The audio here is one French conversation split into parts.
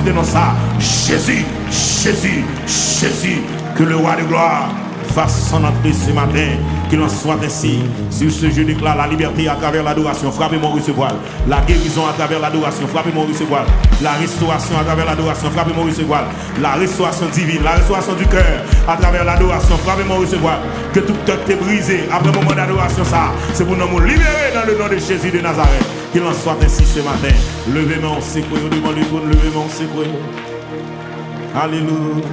citer dans ça. Jésus, Jésus, Jésus. Que le roi de gloire fasse son entrée ce matin. Qu'il en soit ainsi. Sur ce je déclare la liberté à travers l'adoration. Frappez-moi recevoir. La guérison à travers l'adoration. Frappez-moi recevoir. La restauration à travers l'adoration. Frappez-moi recevoir. La restauration divine. La restauration du cœur à travers l'adoration. Frappez-moi recevoir. Que tout cœur t'est brisé après le moment d'adoration. Ça, c'est pour nous libérer dans le nom de Jésus de Nazareth. Qu'il en soit ainsi ce matin. Levez-moi en sécoué devant le trône. Levez-moi en sécoué. Alléluia.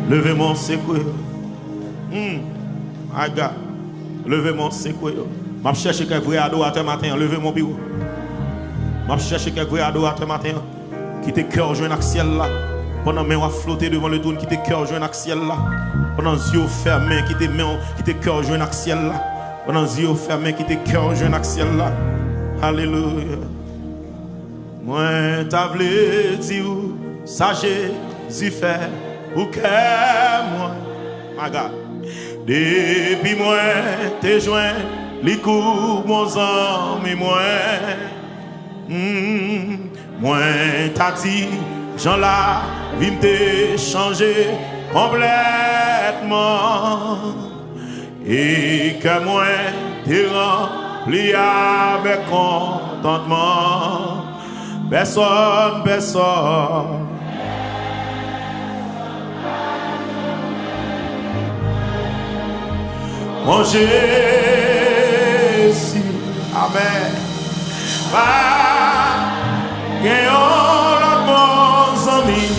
Levez-moi en sécoué. Aga. Levez-moi en sécoué. Je cherche quelqu'un vrai adorateur matin. Levez mon bureau. Je cherche quelqu'un vrai adorateur matin. Qui te cœur joint à ciel là. Pendant que je flotter devant le trône, qui te cœur joint à ciel là. Pendant les yeux fermés, qui te cœur joint à ciel là. Pendant les yeux fermés, qui te cœur joint à ciel là. Alléluia. Moi, t'as voulu dire, ça Jésus fait, ou que moi, my God. Depuis moi, t'es joint, les coups, mon ami, moi. Moi, t'as dit, Jean la vie m'te changé complètement. Et que moi, t'es rempli avec contentement. Personne, personne. Mon Jésus, Amen. Gagnons la bonne amie.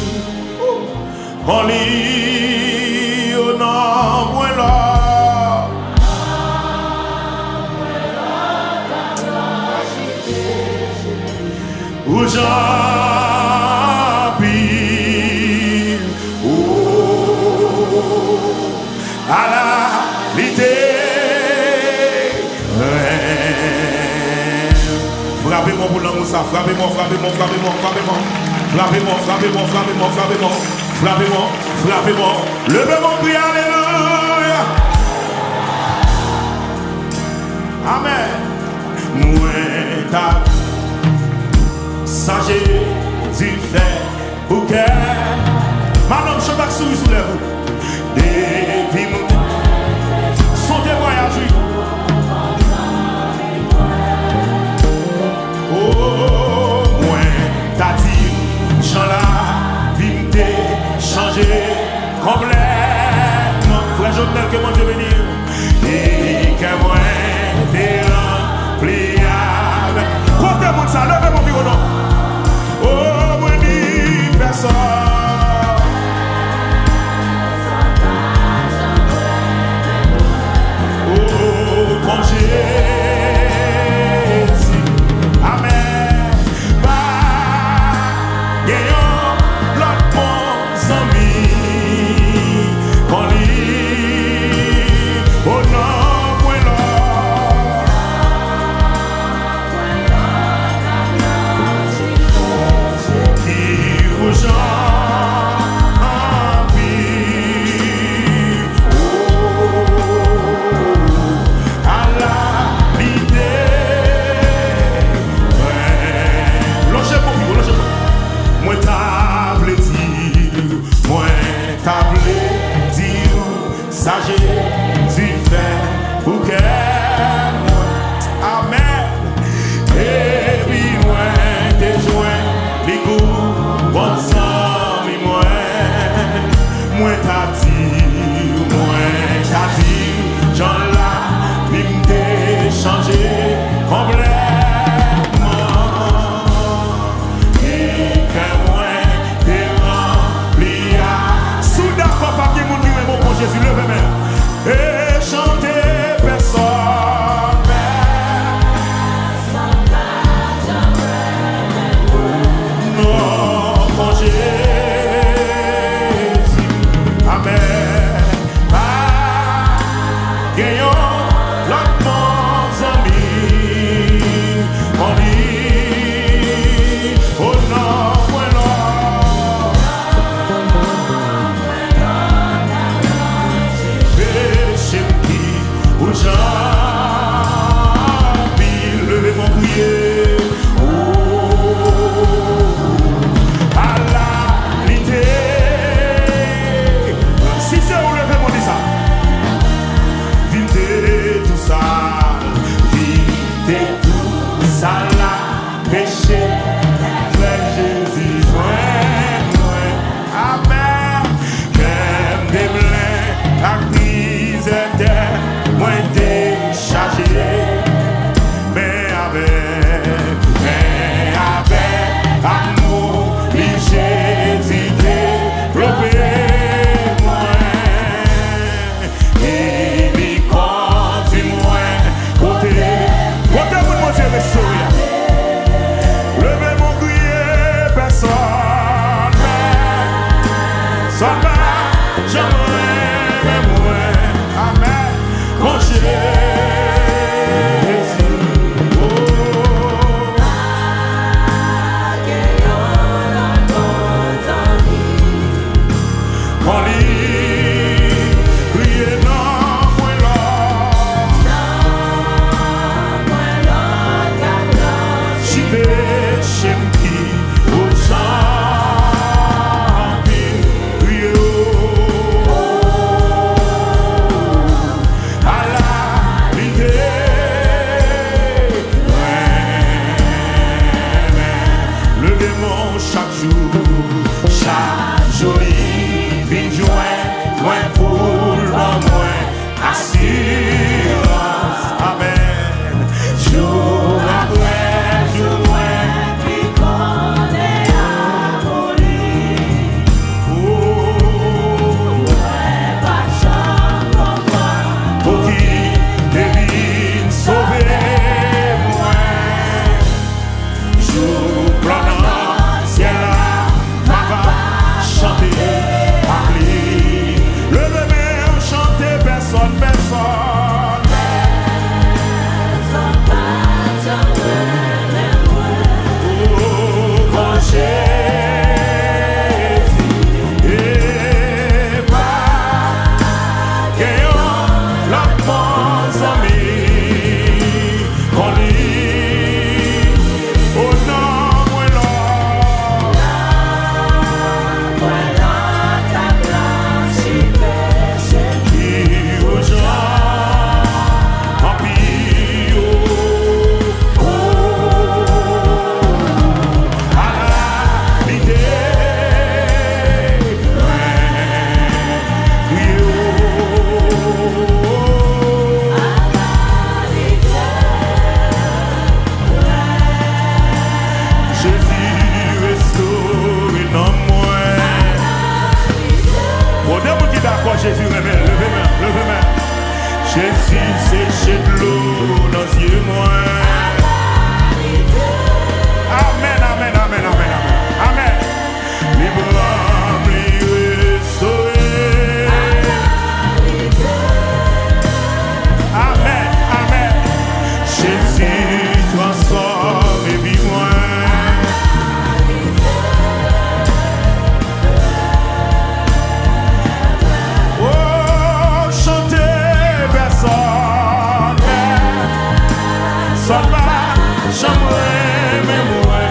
On lit au nom de l'or. Où j'habite, à la l'idée. Frappez-moi pour l'amour, ça. Frappez-moi, frappez-moi, frappez-moi, frappez-moi. Frappez-moi, frappez-moi, frappez-moi, frappez-moi. Frappez-moi, frappez-moi. Levez-moi, priez, alléluia. Amen. Moi, t'as ça Jésus fait pour que madame, je vais sous lèvres. Depuis mon son témoignage. Oh, moi, t'as dit, Jean la vie m'était changé complètement. Frère Jovenel, que moi je veux dire. Et que moi, t'es rempli avec. Comptez-moi ça, levez mon bureau, non. Oh, moi, dis personne. sécher de l'eau dans les yeux moi. Amen, amen, amen, amen, amen. Amen. Les bras me restaurés. Amen, amen. Jésus transforme et vie moi. Oh, chantez personne. Sonne pas, j'aimerais même moi.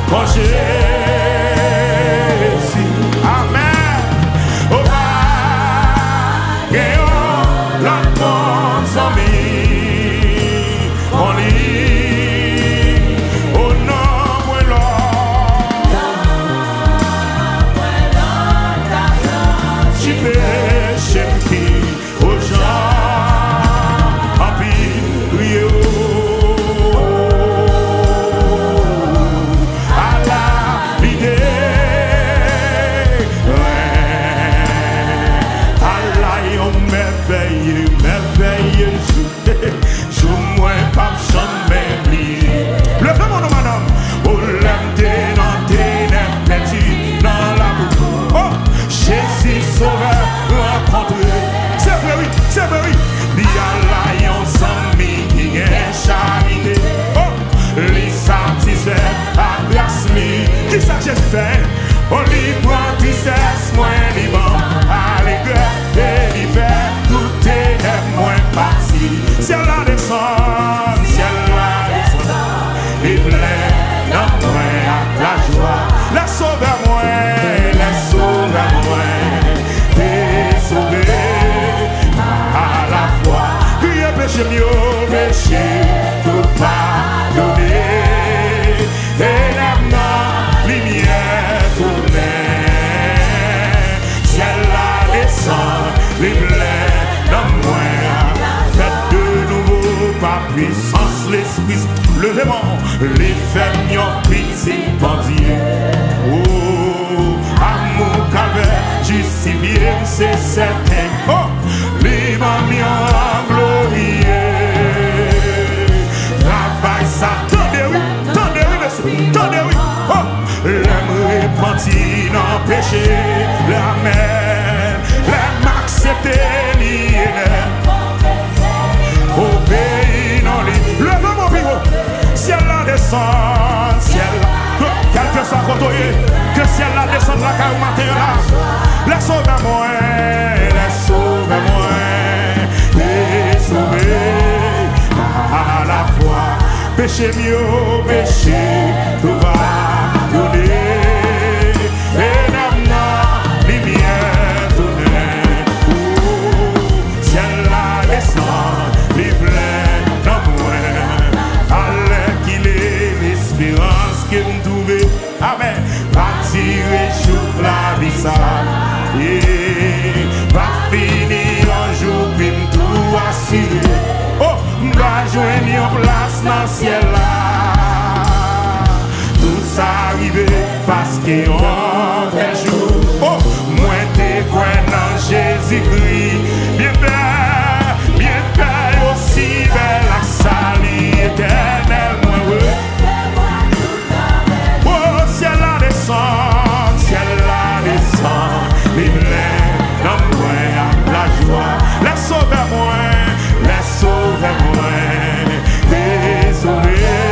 Quand Jésus, amen. Oh, gagnons la bonne amie. On lit au nom de l'homme. J'y péché qui aux gens. Qui ça j'ai fait? On lui prend tristesse, moins libre, allégresse et l'hiver, tout est moins parti. Ciel la descend, et plein d'entrain à la joie. La sauve à moi, t'es sauvé à la fois. Criez péché mieux, péché, tout pardonné. Et la lumière tournée, ciel la descend, les blés dans moi. Faites de nouveau par puissance l'esprit, levez-moi, les fermes ont pris bandits. Oh, amour calvaire, justifié, c'est certain. Oh, les mamies ont glorieux. Travail ça, tendez oui. Tendez oui, oh, l'homme repenti dans le péché, l'amen, l'aime accepter l'île, au pays non lit, levez mon bureau, ciel la descend, ciel, quelqu'un soit côtoyé, que ciel la descend la caille matin là, la sauve à moi, t'es sauvé à la fois. Péché mieux, péché, tout va donner. Et la lumière tournée. Oh, ciel la descend, les pleins d'amour. Allez qu'il est l'espérance que me trouve. Amen. Partir jour la vie ça. Et va finir un jour, puis me tout assuré. Oh, m'va joindre en place dans le ciel là. Tout ça arrivé parce que on tel jour. Oh, moi t'es quoi dans Jésus-Christ. Bien père aussi belle la salie éternelle moi ouais. Oh, ciel la descend, les blés dans moi la joie. La sauve à moi. Sauve-moi, désolé.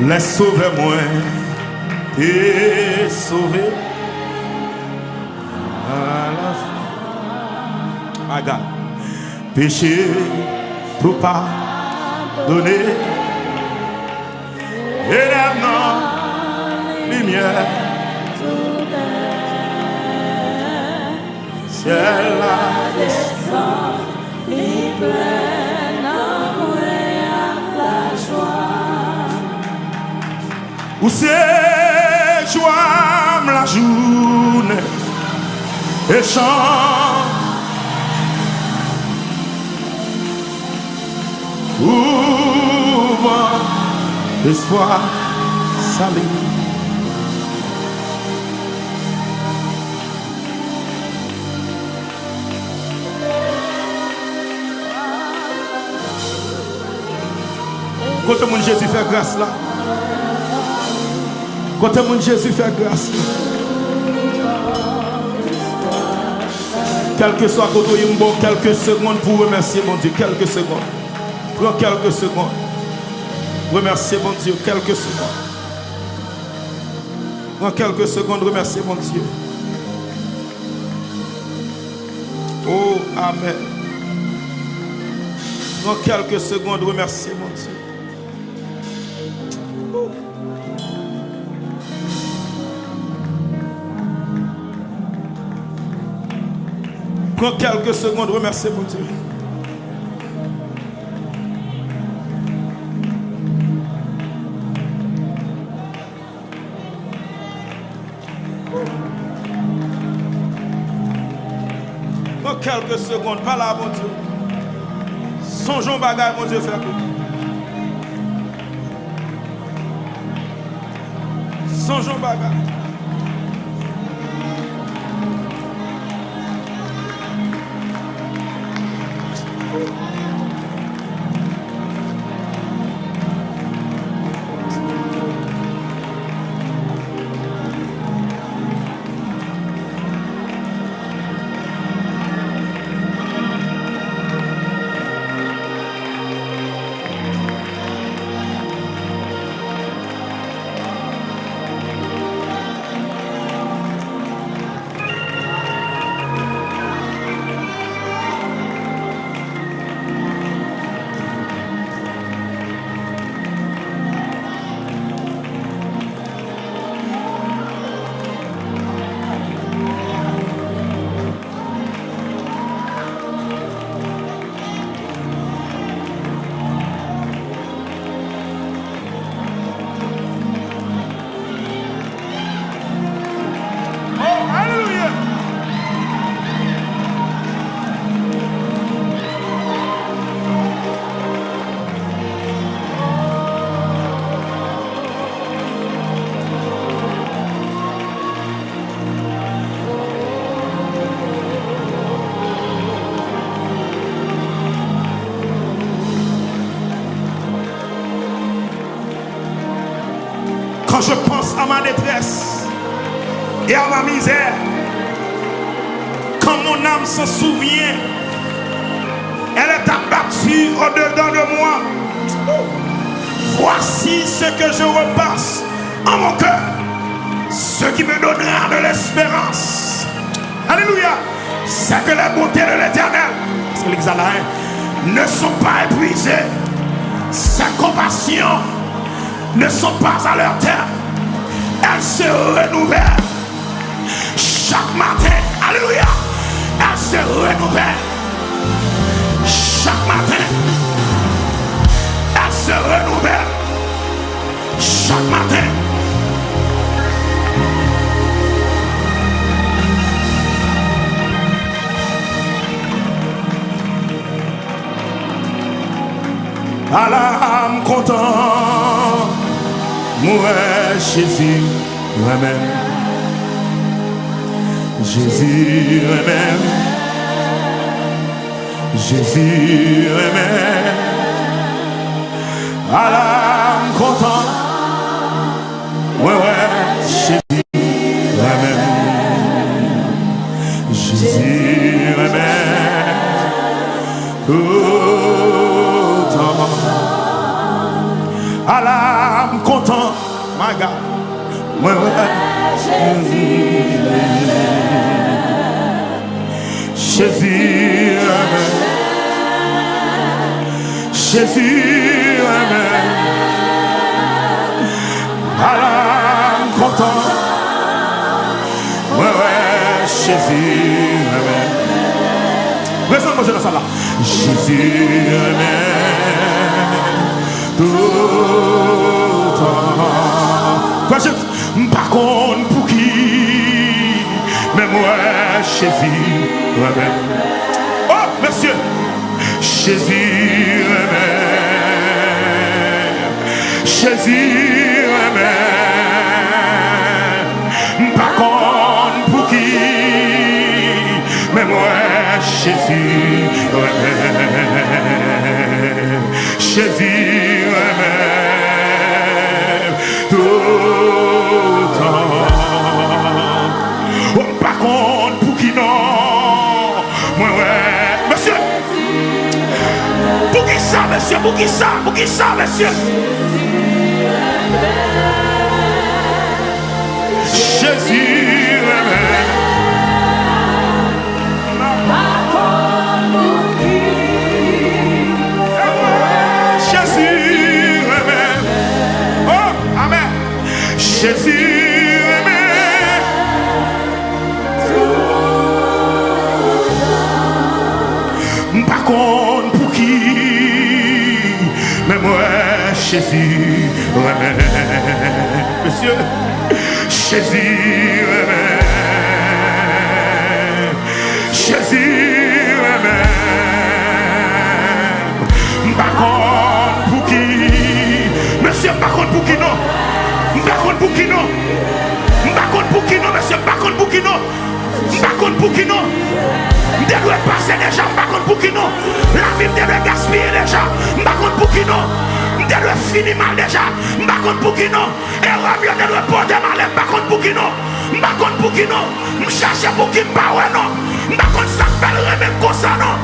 laisse sauver moi et sauver à la fin. My God. Péché pour pas donner et maintenant lumière ciel la descend li plein amour et la joie où c'est joie la journée et chante ouvre l'espoir salé. Quand mon Jésus fait grâce là, quand mon Jésus fait grâce là, quel que soit côté Yimbo, quelques secondes pour remercier mon Dieu, quelques secondes. Prends quelques secondes. Remerciez mon Dieu, quelques secondes. Prends quelques secondes, remerciez mon Dieu. Oh, Amen. Prends quelques secondes, remerciez mon Dieu. Prends quelques secondes, remerciez mon Dieu. Prends quelques secondes, pas là, mon Dieu. Songeons bagaille, mon Dieu, faire tout. Songeons bagaille. Quand je pense à ma détresse et à ma misère, quand mon âme se souvient, elle est abattue au-dedans de moi. Voici ce que je repasse en mon cœur, ce qui me donnera de l'espérance. Alléluia. C'est que les bontés de l'Éternel, c'est l'exalé, ne sont pas épuisées. Ses compassions ne sont pas à leur terme. Elles se renouvellent chaque matin. Alléluia. Elles se renouvellent chaque matin. Elles se renouvellent chaque matin. À l'âme content, moi Jésus, moi-même. Jésus, moi-même. Jésus, moi-même. À l'âme content, moi, Jésus, moi-même. Jésus, moi-même. À l'âme content, My God. Moi, Jésus, amen. Jésus, amen. Alors, content. Ouais, Jésus, amen. Restons dans ça là. Jésus, amen. Tout temps. Par contre, pour qui? Mais moi, Jésus, amen. Oh, monsieur. Jésus, amen. Jésus, amen. Par contre, pour qui? Mais moi, Jésus, amen. Jésus, amen. Tout temps. Oh, par contre, pour qui non? Moi, ouais. Monsieur. Pour qui ça, monsieur? Pour qui ça? Pour qui ça, monsieur? Jésus, amen. Jésus, amen. Oh, amen. Jésus, amen. Par contre, pour qui? Mais moi, Jésus, amen. Monsieur, Jésus, amen. Jésus, amen. Par contre, pour qui? Monsieur, par contre, pour qui non? Par contre, pour qui non? Par contre, pour qui non, monsieur? Par contre, pour qui non? Par contre, pour qui non? Je dois passer déjà, par contre, pour qui non? La vie me doit gaspiller déjà, par contre, pour qui non? Je dois finir mal déjà, par contre, pour qui non? Et Rabia doit porter mal, par contre, pour qui non? Par contre, pour qui non? Je cherche pour qui me parle, non? Par contre, ça fait le même comme ça, non?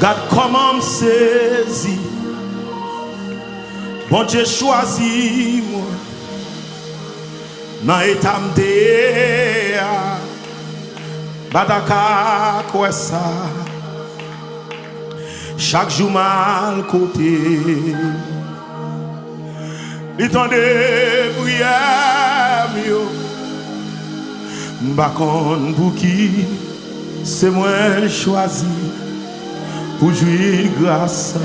God comment me saisi, bon Dieu choisi moi, dans l'état m'dé, badaka quoi ça, chaque jour mal côté, il tendait prière mieux, m'bakon pour qui, c'est moi choisi. Pour jouir grâce.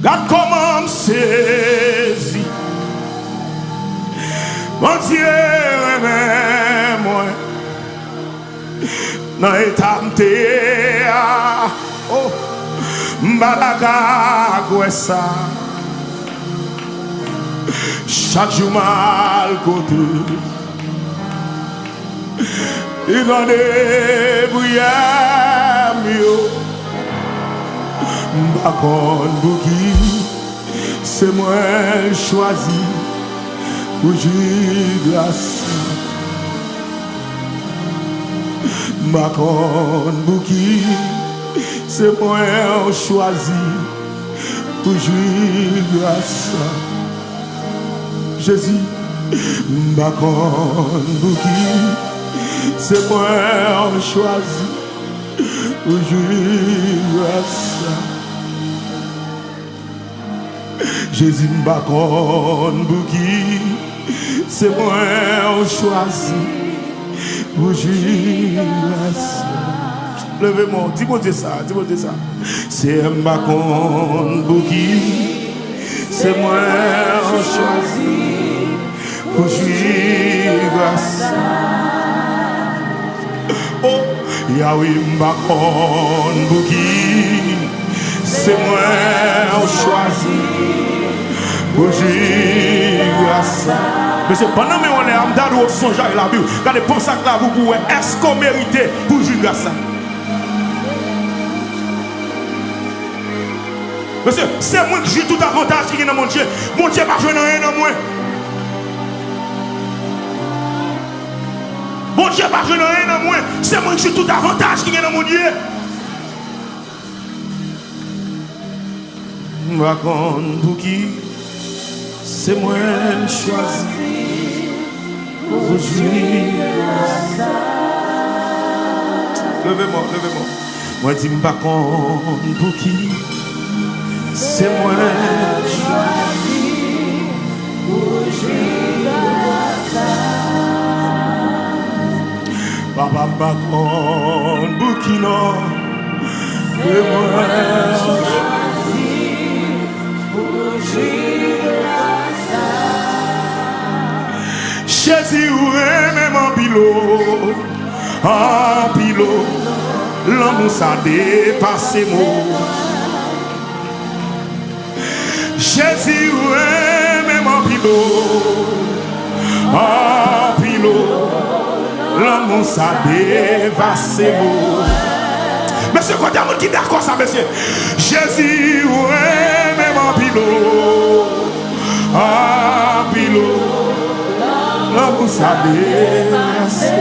God comment me saisi. Mon Dieu aime moi. Dans l'état m'té. Oh, m'balaga gwessa. Chaque jour mal côté. Il en est bouillant mieux. M'bakon bouki, c'est moi choisi pour jouir grâce. M'bakon bouki, c'est moi choisi pour jouir grâce. Jésus, m'bakon bouki. C'est moi choisi pour jouir à ça. Jésus m'bakon bouki. C'est moi choisi pour jouir à ça. Levez-moi, dis-moi ça, dis-moi ça. C'est m'bakon bouki. C'est moi choisi pour jouir à ça. Oh, Yahweh m'bakon bouki, c'est moi au choisi pour jouir à ça. Mais c'est pendant que on est en train de songer à la Bible, regardez, pensez que là vous pouvez, est-ce qu'on mérite pour jouir à ça? Parce que c'est moi qui joue tout avantage qui est dans mon Dieu. Mon Dieu pas jouer dans rien dans moi. Mon Dieu pas jouer dans rien dans moi. C'est moi qui joue tout avantage qui est dans mon Dieu. Raconte pour qui c'est moi choisi pour jouir à ça. Levez-moi, levez-moi. Moi dis pas pour qui. C'est moi choisi pour jouir à ça. Papa Bakon Boukino, c'est moi choisi pour jouir à ça. Jésus ou même en pilote, l'homme ça dépassé moi. Jésus est même en pilote, l'amour ça dépassé. Monsieur, quand il y a qui d'accord ça, monsieur? Jésus est même en pilote, l'amour ça dépassé.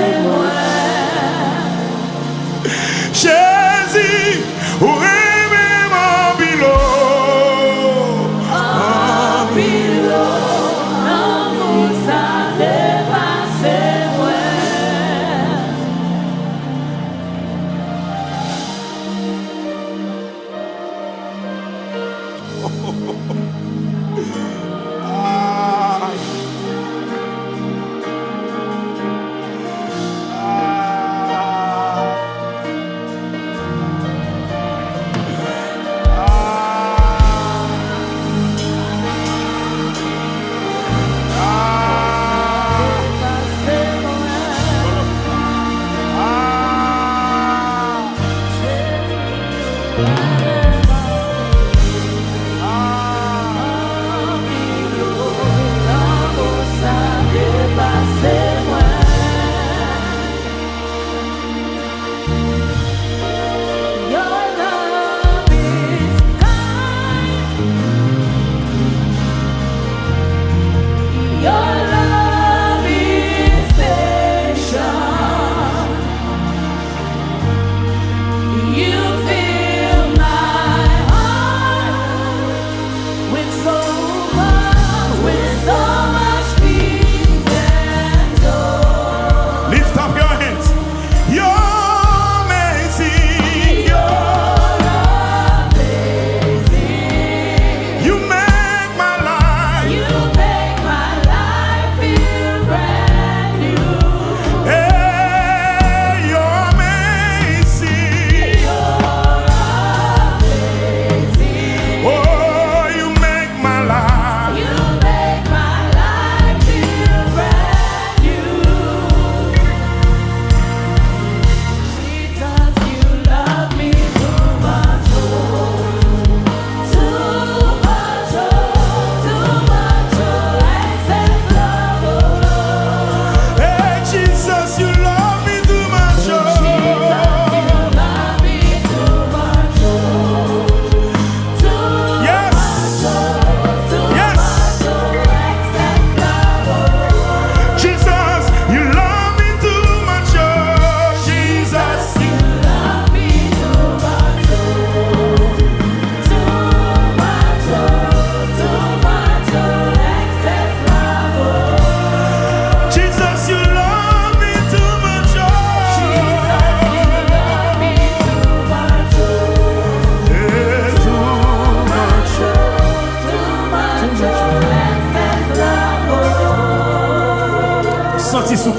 Jésus est même en pilote.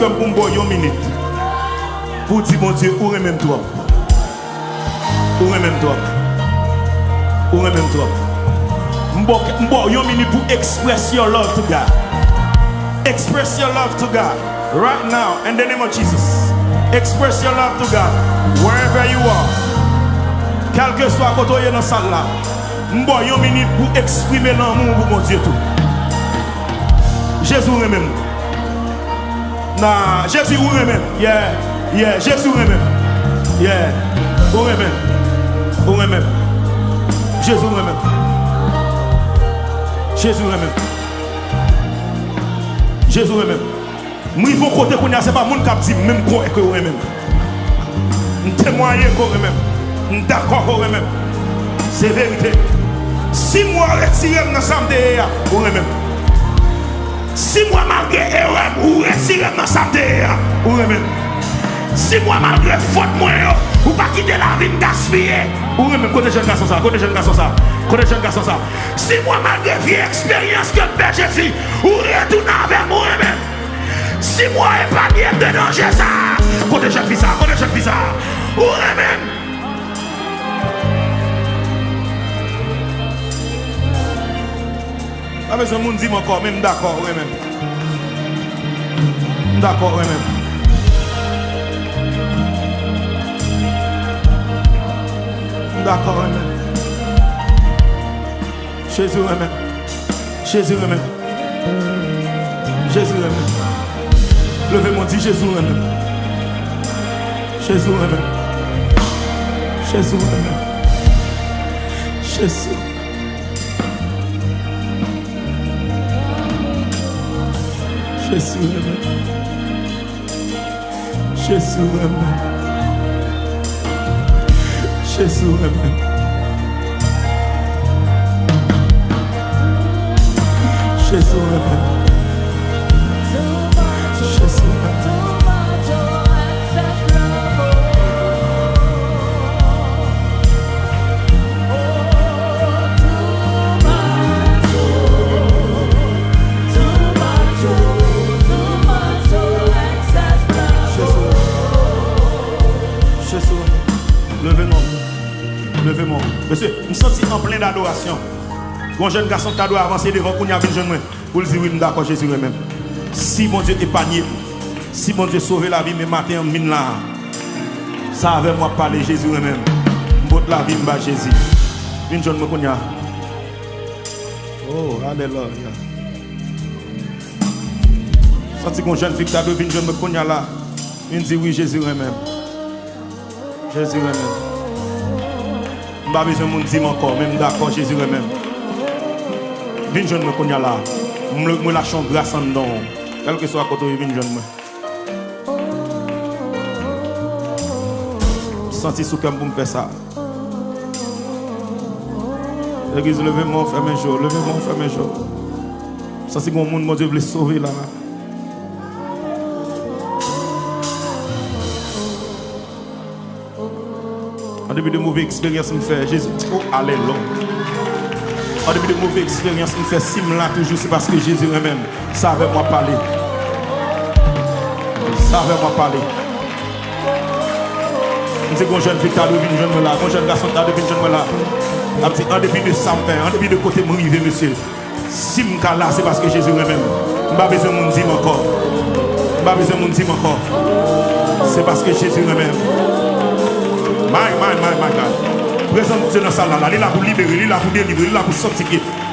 Comme pour moi, une minute. Pour dire, mon Dieu, où est même toi? Où est même toi? Où est même toi? M'bo, une minute pour express your love to God. Express your love to God right now in the name of Jesus. Express your love to God wherever you are. Quel que soit côté dans la salle là. M'boy une minute pour exprimer l'amour pour mon Dieu tout. Jésus même. Nah, Jésus même. Yeah, Jésus même. Yeah. Ou même. Jésus même. Jésus même. Jésus même. Moi il faut côté qu'on a c'est pas monde qui dit même quoi que ou même. On témoigne quoi même. D'accord quoi même. C'est vérité. Si moi retiré dans samedi ou même. Si moi malgré erreur ou retiré dans samedi ou même. Si moi malgré faute moi ou pas quitter la vie gaspiller ou même côté jeune garçon ça, côté jeune garçon ça. Si moi malgré vieille expérience que le Jésus ou retourner avec moi-même. Si moi épargné de danger ça, côté jeune fille ça, ou même. Ah mais ce monde dit encore même d'accord, oui même. D'accord, oui même. D'accord, oui même. Jésus même. Jésus même. Jésus même. Levez-moi, dit Jésus même. Jésus même. Jésus même. Jésus. Jésus même. Jésus même. Jésus même. Jésus même. Levez-moi. Monsieur, je me sens en plein d'adoration. Un jeune garçon qui doit avancer devant qu'on y a un jeune pour le dire oui, d'accord, Jésus même. Si mon Dieu épargné, si mon Dieu sauvé la vie, mais matin, mine là, ça avec moi parler Jésus même. M'botte la vie, m'ba Jésus. Une jeune me connaît. Oh, alléluia. Senti qu'on jeune fille qui a deux une jeune me connaît là. Il dit oui, Jésus même. Jésus même. Je n'ai pas besoin de dire encore, même d'accord, Jésus même. Vine jeune me connaît là. Je me lâche en grâce en don. Quel que soit à côté de vine jeune. Je sens sous comme pour me faire ça. L'église, levez-moi, fermez les jours. Levez-moi, fermez les jours. Je sens que mon Dieu veut sauver là. En début de mauvaise expérience, me fait Jésus. Oh, alléluia. En début de mauvaise expérience, me fait sim là toujours. C'est parce que Jésus lui-même savait moi parler. Savait moi parler. Je dis que jeune fille t'a devenu jeune là. Un jeune garçon t'a devenu jeune là. En début de sampin, en début de côté m'arriver, monsieur. Sim là, c'est parce que Jésus lui-même. Je n'ai pas besoin de me dire encore. Je n'ai pas besoin de me dire encore. C'est parce que Jésus lui-même. My God. Présent Dieu dans la salle là. Il est là pour libérer, il est là pour délivrer, il est là pour sortir,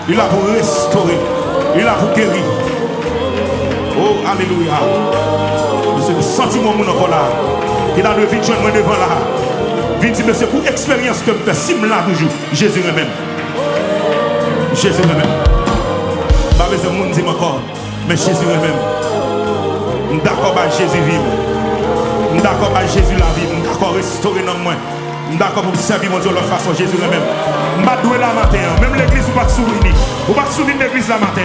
il est là pour restaurer, il est là pour guérir. Oh, alléluia. Monsieur, sentiment mon encore là. Il a levé John devant là. Vite dit, monsieur, pour expérience que je fais, sim là toujours. Jésus lui-même. Jésus lui-même. Pas besoin de monde dire encore. Mais Jésus lui-même. D'accord, Jésus vive. D'accord, Jésus la vie. D'accord, restaurer dans moi. D'accord, pour servir mon Dieu de leur façon. Jésus lui-même. Je vais douer la matin. Même l'église, vous ne pouvez pas souvenir. Vous ne pouvez pas souvenir l'église la matin.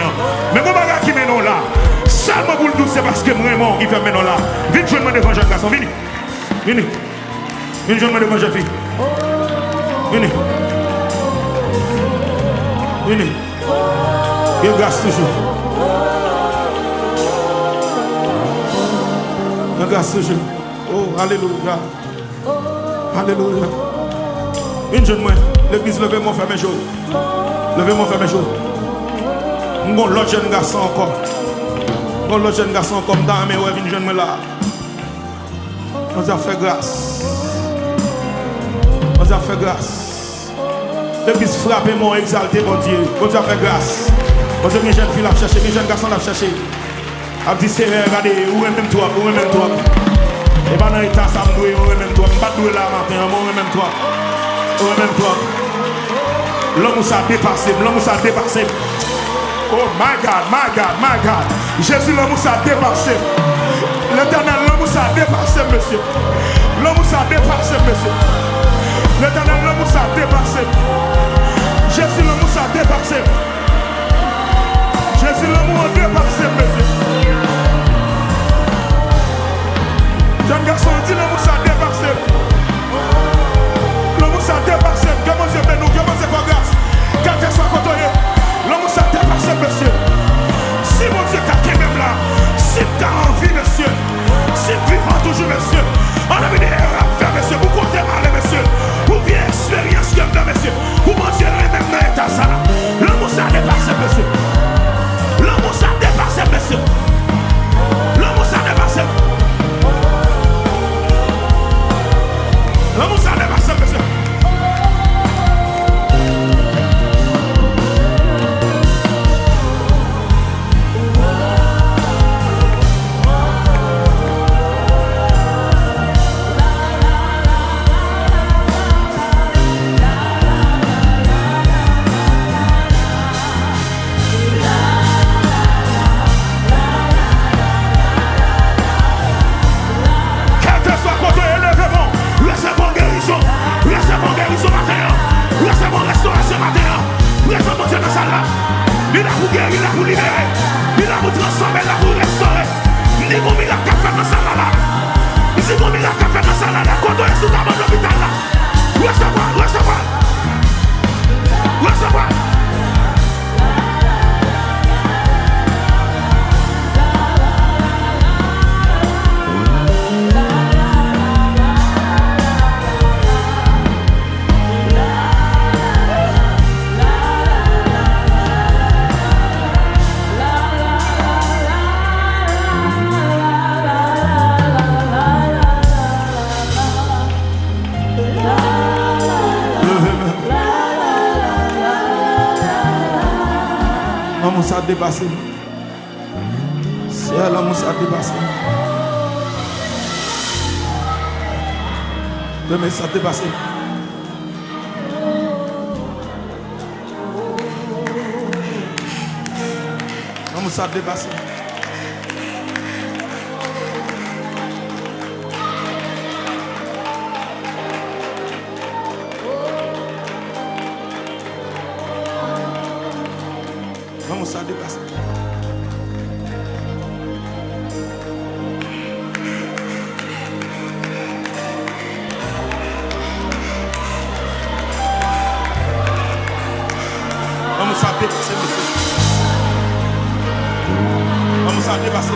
Mais mon bagage qui mène là. Seulement pour le doute, c'est parce que vraiment, il fait maintenant là. Vite, je me devant Jacques Garçon. Venez. Venez. Venez, je me devant Jacques. Venez. Venez. Il grâce toujours. Il grâce toujours. Oh, alléluia. Alléluia. Une jeune moi. L'église, levez-moi, fermez les jours. Levez-moi, fermez les jours. Bon, l'autre jeune garçon encore. Bon, l'autre jeune garçon comme dans mes rêves, une jeune moi là. On a fait grâce. On a fait grâce. L'église frappée, mon exalté, mon Dieu. On a fait grâce. On a une jeune fille à chercher, une jeune garçon à chercher. A dit, c'est regardez, où est même toi, où est même toi. Et pas dans l'état, ça me doit, où est même toi. Je ne pas doué là matin, où est même toi. Où est même toi. L'homme s'est dépassé, l'homme s'est dépassé. Oh my God, my God, my God. Jésus, l'homme s'est dépassé. L'éternel, l'homme s'est dépassé, monsieur. L'homme s'est dépassé, monsieur. L'éternel, l'homme s'est dépassé. Jésus, l'homme s'est dépassé. Jésus, l'homme s'est dépassé, monsieur. Jeune garçon, dit l'homme s'est dépassé. L'homme s'est dépassé. Comment c'est nous, comment c'est pas grâce. Quel que soit côté, l'homme s'est dépassé, monsieur. Si mon Dieu t'a fait même là, si tu as envie, monsieur, si tu vivant toujours, monsieur, on a mis des erreurs à faire, monsieur, pour compter mal, monsieur, pour bien expérience comme ça, monsieur, pour mon Dieu, même dans l'état ça, l'homme s'est dépassé, monsieur. L'homme s'est dépassé, monsieur. L'homme s'est dépassé. L'homme s'est dépassé, monsieur. Il a pour guérir, il a pour libérer, il a pour transformer, il a pour restaurer. Il dit qu'on miracle qu'a fait dans ça là. Il dit qu'on miracle qu'a fait dans ça là. Quand on est sous ta main de l'hôpital là, recevoir, recevoir, recevoir. L'homme s'est dépassé. C'est l'homme s'est dépassé. L'homme s'est dépassé. L'homme s'est dépassé. L'homme s'est dépassé. L'homme s'est dépassé, monsieur. L'homme s'est dépassé.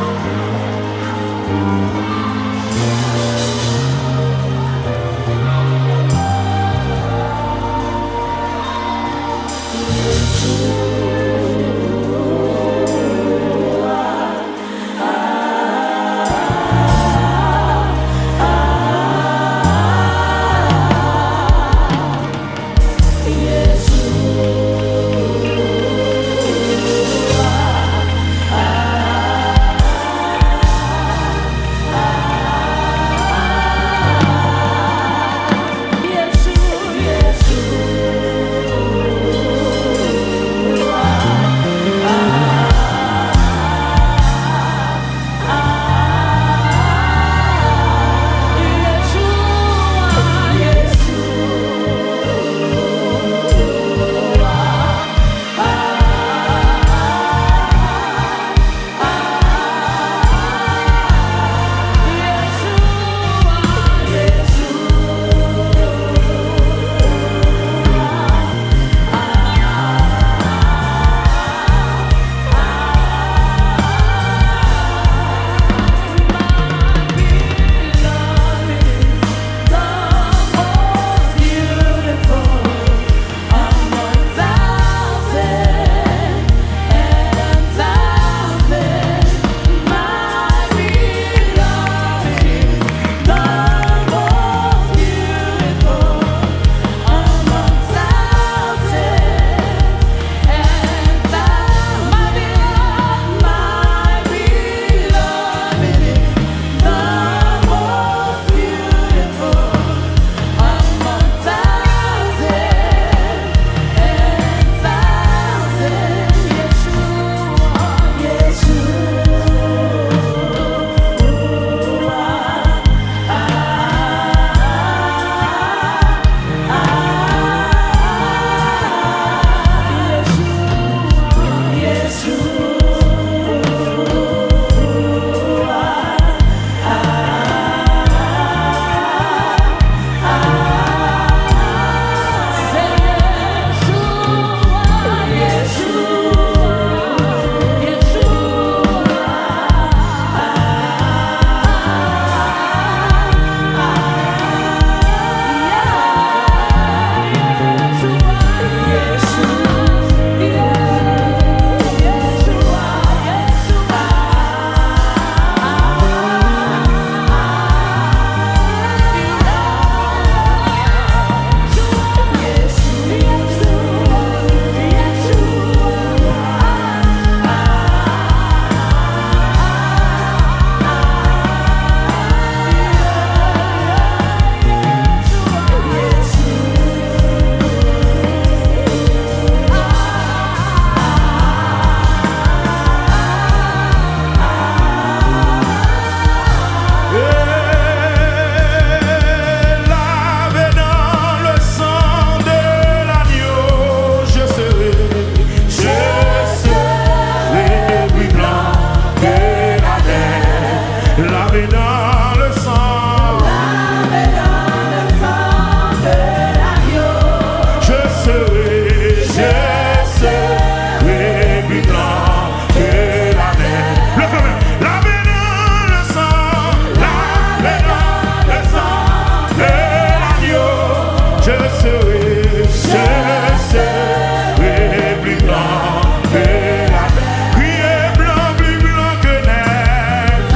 serai plus blanc que la neige. Criez blanc, plus blanc que neige.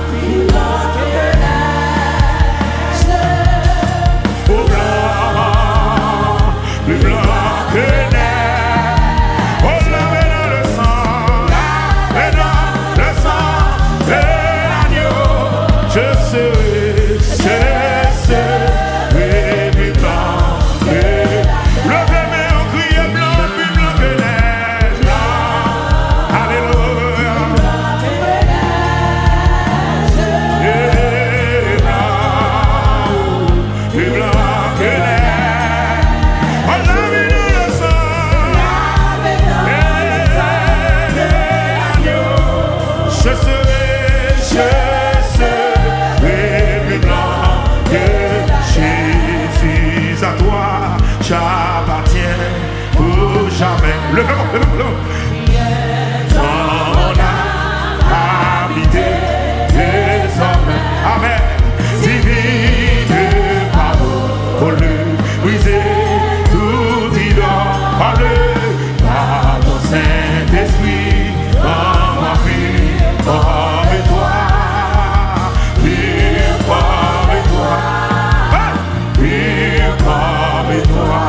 Plus blanc que neige. Oh blanc, plus blanc que neige. Oh lavé dans le sang, lavé dans le sang de l'agneau. Je serai plus blanc que neige. Levez mes mains, criez blanc, plus blanc que neige. Blanc, alléluia. Plus blanc que neige. Oh lavé dans le sang, lavé dans le sang de l'agneau. Je serai plus blanc que Jésus. À toi j'appartiens pour jamais. Levez-moi. Dans mon âme habité désormais. Amen. Divine parole, briser tout idole. Parle par ton Saint-Esprit. En moi, comme toi. Comme toi,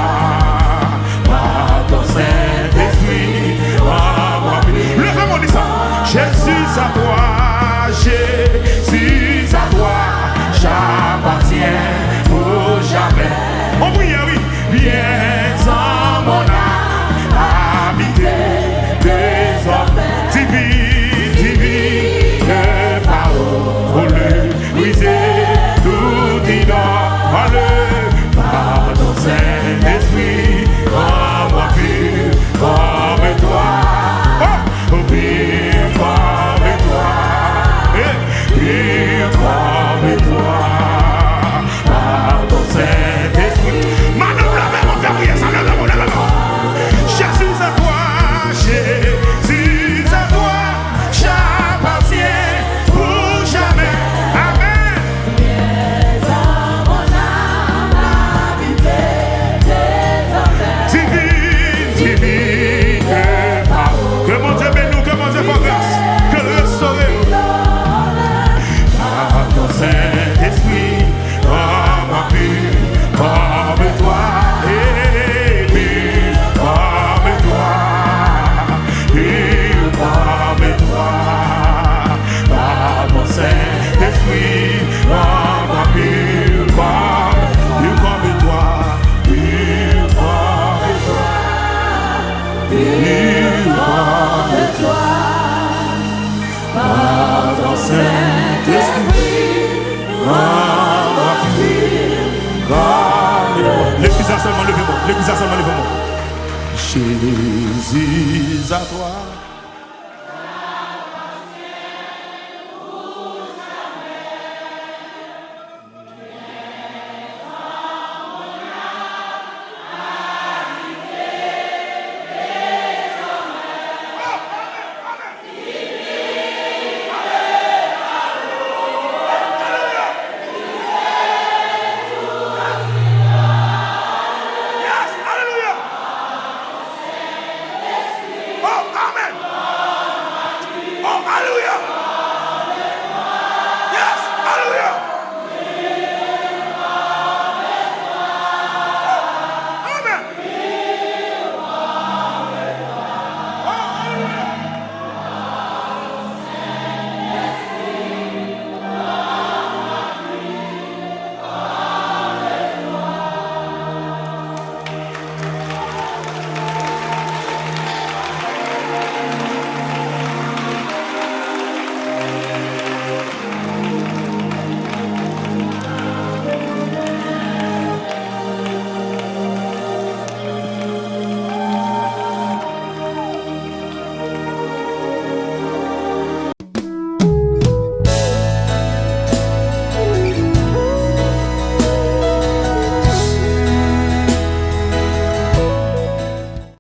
par ton Saint-Esprit, levez-moi, dis ça. Jésus à toi, j'appartiens pour jamais. On prie, oui, viens en mon âme, habiter désormais. Divine parole, briser tout idole. Par ton Saint-Esprit, en moi pur comme toi. Oh, pur comme toi. Pur comme toi. Par ton Saint-Esprit. Maintenant, levez-moi, fais prier ça, levez-moi. Jésus à toi, j'appartiens pour jamais. Amen. Que mon Dieu bénisse, que mon Dieu fasse grâce, que le restaurer. Par ton Saint-Esprit, moi pur comme toi, pur comme toi, pur comme toi. Par ton Saint-Esprit, moi pur comme toi, pur comme toi. Par ton Saint-Esprit, moi pur comme toi. L'église a seulement levez-moi. Jésus à toi.